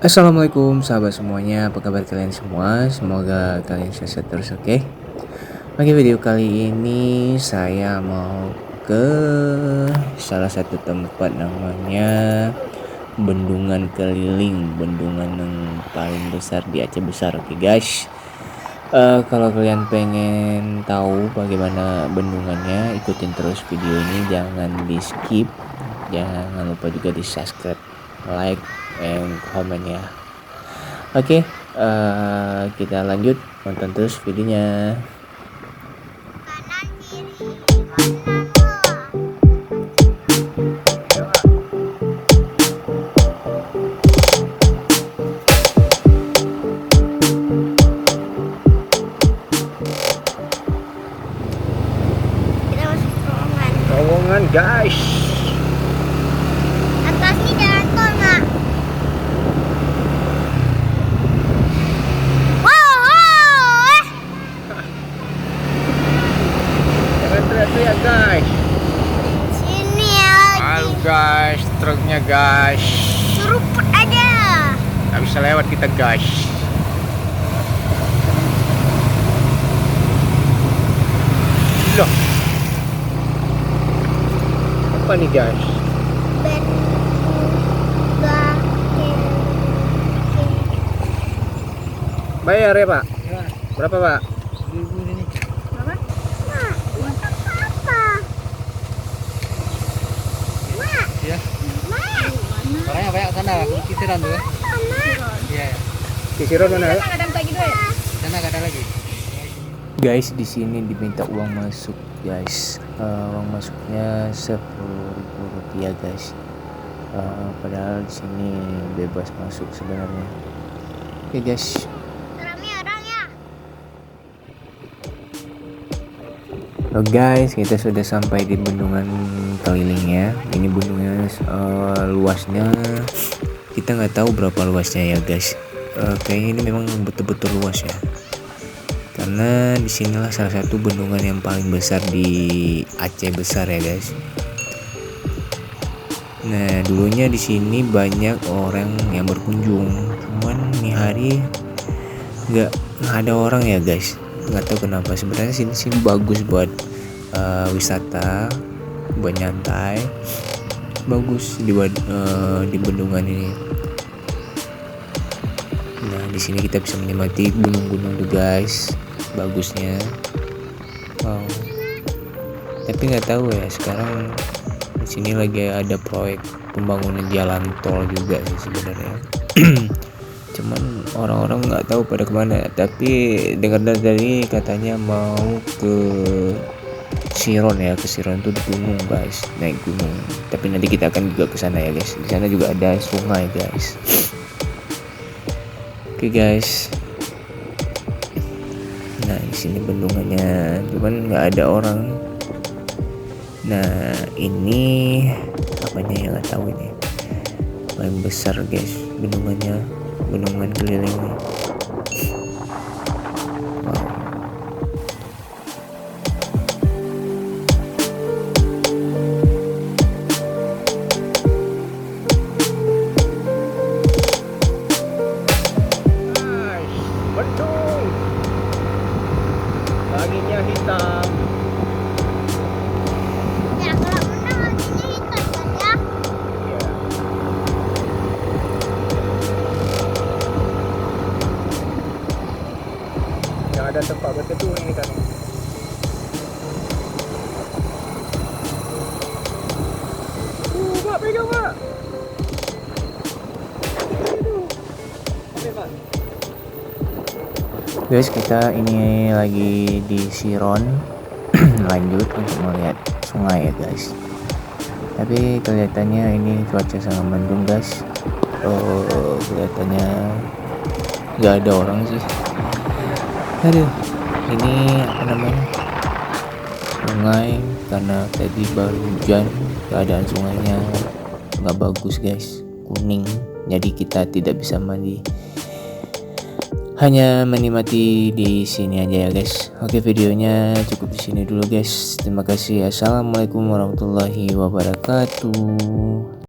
Assalamualaikum sahabat semuanya, apa kabar kalian semua? Semoga kalian sehat terus, oke? Oke, video kali ini saya mau ke salah satu tempat namanya Bendungan Keliling, bendungan yang paling besar di Aceh besar, oke guys. Kalau kalian pengen tahu bagaimana bendungannya, ikutin terus video ini, jangan di skip, jangan lupa juga di subscribe, like, and comment ya. Oke, kita lanjut nonton terus videonya. Kanan kiri kita masuk terowongan. Terowongan guys. Atasnya jalan tol nggak? Wow, Jangan teriak-teriak guys. sini ya. Halo guys, truknya guys. Seruput aja. Gak bisa lewat kita guys. Loh. Apa nih guys? Bayar ya pak? Berapa pak? Ya, orangnya banyak sana lah, kisiran tuh. Iya, ya. Kisiran mana ya? Sana gak ada lagi. Guys, di sini diminta uang masuk guys. Uang masuknya 10.000 rupiah guys. Padahal di sini bebas masuk sebenarnya. Oke guys. Oke guys, kita sudah sampai di bendungan Keliling ya. Ini bendungannya luasnya kita nggak tahu berapa luasnya ya guys. Kayaknya ini memang betul-betul luas ya. Karena disinilah salah satu bendungan yang paling besar di Aceh besar ya guys. Nah dulunya di sini banyak orang yang berkunjung, cuman ini hari nggak ada orang ya guys. Nggak tahu kenapa. Sebenarnya sini bagus buat wisata, buat nyantai, bagus di bendungan ini. Nah di sini kita bisa menikmati gunung-gunung tuh guys, bagusnya. Wow. Tapi nggak tahu ya, sekarang di sini lagi ada proyek pembangunan jalan tol juga sih sebenarnya. Cuman orang-orang nggak tahu pada kemana. Tapi dengar dari katanya mau ke Siron ya, ke Siron tuh di gunung guys, naik gunung. Tapi nanti kita akan juga ke sana ya guys. Di sana juga ada sungai guys. Oke guys. Nah di sini bendungannya, cuman nggak ada orang. Nah ini apanya yang nggak tahu ini. Paling besar guys bendungannya, bendungan Keliling ini. Wow. Bendung langitnya hitam. Ya kalau menang hatinya hitam kan ya. Iya. Yang ada tempat berteduh ini kan. Pak, pegang pak. Guys, kita ini lagi di Siron. Lanjut untuk melihat sungai ya guys. Tapi kelihatannya ini cuaca sangat mendung guys. Kelihatannya nggak ada orang sih. Aduh, ini apa namanya, sungai, karena tadi baru hujan, keadaan sungainya nggak bagus guys, kuning, jadi kita tidak bisa mandi. Hanya menikmati di sini aja ya guys. Oke, videonya cukup di sini dulu guys. Terima kasih. Assalamualaikum warahmatullahi wabarakatuh.